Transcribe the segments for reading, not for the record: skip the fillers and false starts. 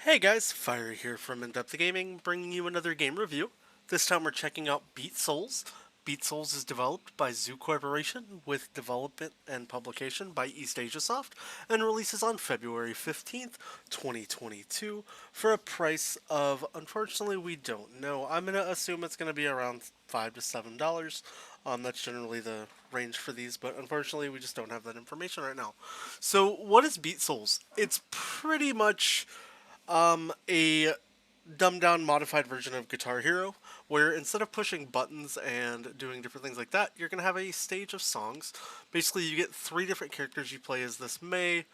Hey guys, Fire here from InDepth Gaming, bringing you another game review. This time we're checking out Beat Souls. Beat Souls is developed by Zoo Corporation with development and publication by East Asia Soft and releases on February 15th, 2022 for a price of, unfortunately we don't know. I'm going to assume it's going to be around $5 to $7. That's generally the range for these, but unfortunately we just don't have that information right now. So what is Beat Souls? It's pretty much a dumbed down modified version of Guitar Hero, where instead of pushing buttons and doing different things like that, you're going to have a stage of songs. Basically, you get three different characters you play as this May,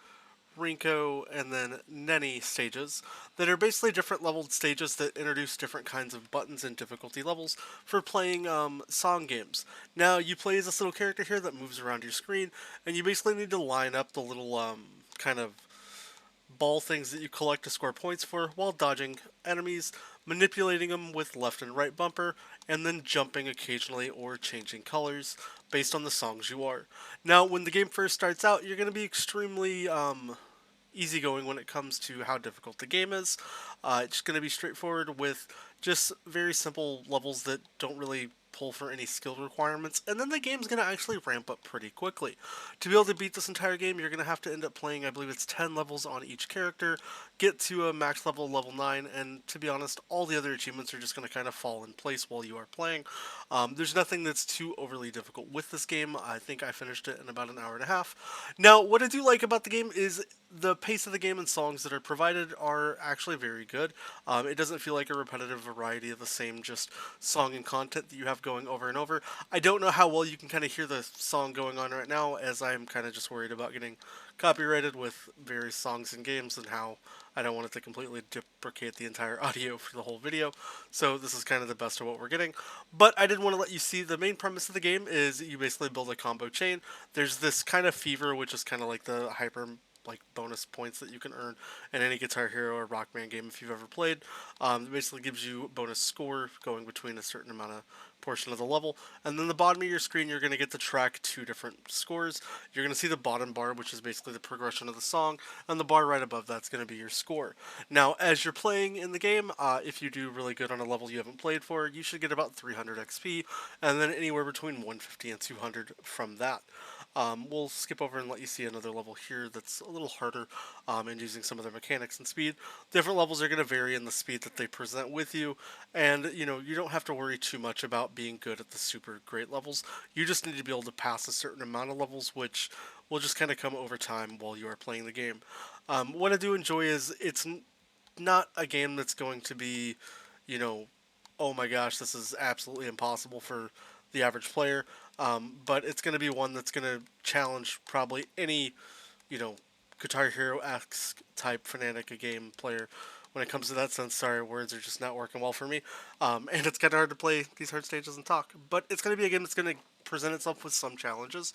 Rinko, and then Nenny stages that are basically different leveled stages that introduce different kinds of buttons and difficulty levels for playing song games. Now, you play as this little character here that moves around your screen, and you basically need to line up the little kind of ball things that you collect to score points for while dodging enemies, manipulating them with left and right bumper, and then jumping occasionally or changing colors based on the songs you are. Now, when the game first starts out, you're going to be extremely easygoing when it comes to how difficult the game is. It's going to be straightforward with just very simple levels that don't really pull for any skill requirements, and then the game's going to actually ramp up pretty quickly. To be able to beat this entire game, you're going to have to end up playing, I believe it's 10 levels on each character, get to a max level 9, and to be honest, all the other achievements are just going to kind of fall in place while you are playing. There's nothing that's too overly difficult with this game. I think I finished it in about an hour and a half. Now, what I do like about the game is the pace of the game and songs that are provided are actually very good. It doesn't feel like a repetitive variety of the same just song and content that you have going over and over. I don't know how well you can kind of hear the song going on right now, as I'm kind of just worried about getting copyrighted with various songs and games and how I don't want it to completely deprecate the entire audio for the whole video. So this is kind of the best of what we're getting. But I did want to let you see the main premise of the game is you basically build a combo chain. There's this kind of fever, which is kind of like the hyper bonus points that you can earn in any Guitar Hero or Rock Band game if you've ever played. It basically gives you bonus score going between a certain amount of portion of the level, and then the bottom of your screen you're going to get to track two different scores. You're going to see the bottom bar, which is basically the progression of the song, and the bar right above that's going to be your score. Now, as you're playing in the game, if you do really good on a level you haven't played for, you should get about 300 XP, and then anywhere between 150 and 200 from that. We'll skip over and let you see another level here that's a little harder and using some of their mechanics and speed. Different levels are going to vary in the speed that they present with you, and you don't have to worry too much about being good at the super great levels. You just need to be able to pass a certain amount of levels, which will just kind of come over time while you are playing the game. What I do enjoy is it's not a game that's going to be, you know, oh my gosh, this is absolutely impossible for the average player. But it's going to be one that's going to challenge probably any, you know, Guitar Hero-esque type fanatic a game player. When it comes to that sense, sorry, words are just not working well for me. And it's kind of hard to play these hard stages and talk. But it's going to be a game that's going to present itself with some challenges.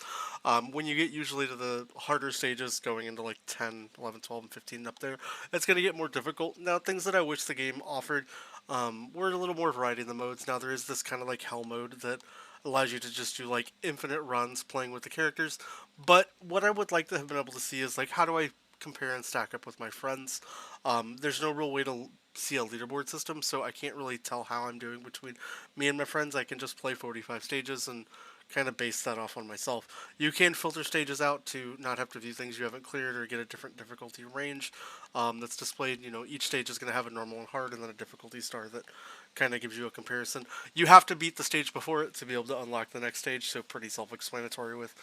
When you get usually to the harder stages, going into like 10, 11, 12, and 15 up there, it's going to get more difficult. Now, things that I wish the game offered were a little more variety in the modes. Now, there is this kind of like hell mode that allows you to just do like infinite runs playing with the characters. But what I would like to have been able to see is like, how do I compare and stack up with my friends? There's no real way to see a leaderboard system, so I can't really tell how I'm doing between me and my friends. I can just play 45 stages and kind of base that off on myself. You can filter stages out to not have to view things you haven't cleared or get a different difficulty range that's displayed. Each stage is going to have a normal and hard and then a difficulty star that kind of gives you a comparison. You have to beat the stage before it to be able to unlock the next stage, so pretty self-explanatory with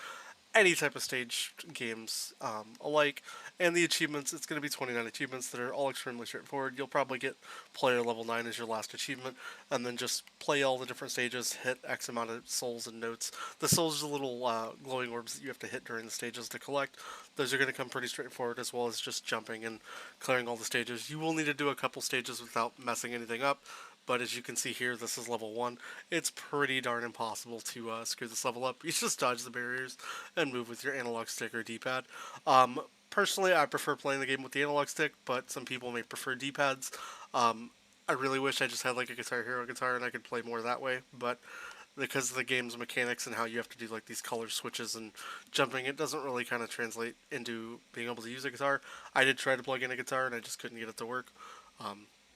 any type of stage games alike. And the achievements, it's going to be 29 achievements that are all extremely straightforward. You'll probably get player level 9 as your last achievement, and then just play all the different stages, hit X amount of souls and notes. The souls are the little glowing orbs that you have to hit during the stages to collect. Those are going to come pretty straightforward, as well as just jumping and clearing all the stages. You will need to do a couple stages without messing anything up, but as you can see here, this is level 1. It's pretty darn impossible to screw this level up. You just dodge the barriers and move with your analog stick or D-pad. Personally, I prefer playing the game with the analog stick, but some people may prefer D-pads. I really wish I just had like a Guitar Hero guitar and I could play more that way, but because of the game's mechanics and how you have to do like these color switches and jumping, it doesn't really kind of translate into being able to use a guitar. I did try to plug in a guitar and I just couldn't get it to work.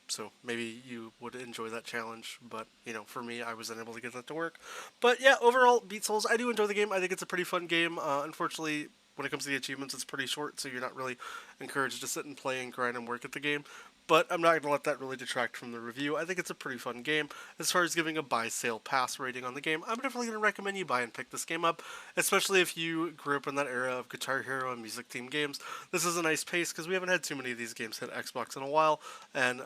So maybe you would enjoy that challenge, but for me, I wasn't able to get that to work. But yeah, overall, Beat Souls, I do enjoy the game. I think it's a pretty fun game. Unfortunately, when it comes to the achievements, it's pretty short, so you're not really encouraged to sit and play and grind and work at the game. But I'm not going to let that really detract from the review. I think it's a pretty fun game. As far as giving a buy, sale, pass rating on the game, I'm definitely going to recommend you buy and pick this game up, especially if you grew up in that era of Guitar Hero and music-themed games. This is a nice pace because we haven't had too many of these games hit Xbox in a while, and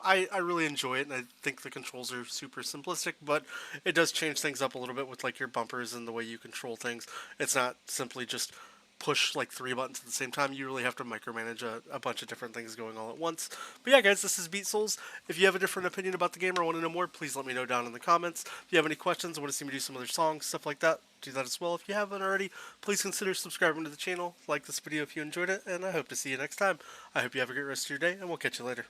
I really enjoy it, and I think the controls are super simplistic, but it does change things up a little bit with like your bumpers and the way you control things. It's not simply just push like 3 buttons at the same time. You really have to micromanage a bunch of different things going all at once. But yeah, guys, this is Beat Souls. If you have a different opinion about the game or want to know more, please let me know down in the comments. If you have any questions or want to see me do some other songs, stuff like that, do that as well. If you haven't already, please consider subscribing to the channel, like this video if you enjoyed it, and I hope to see you next time. I hope you have a great rest of your day, and we'll catch you later.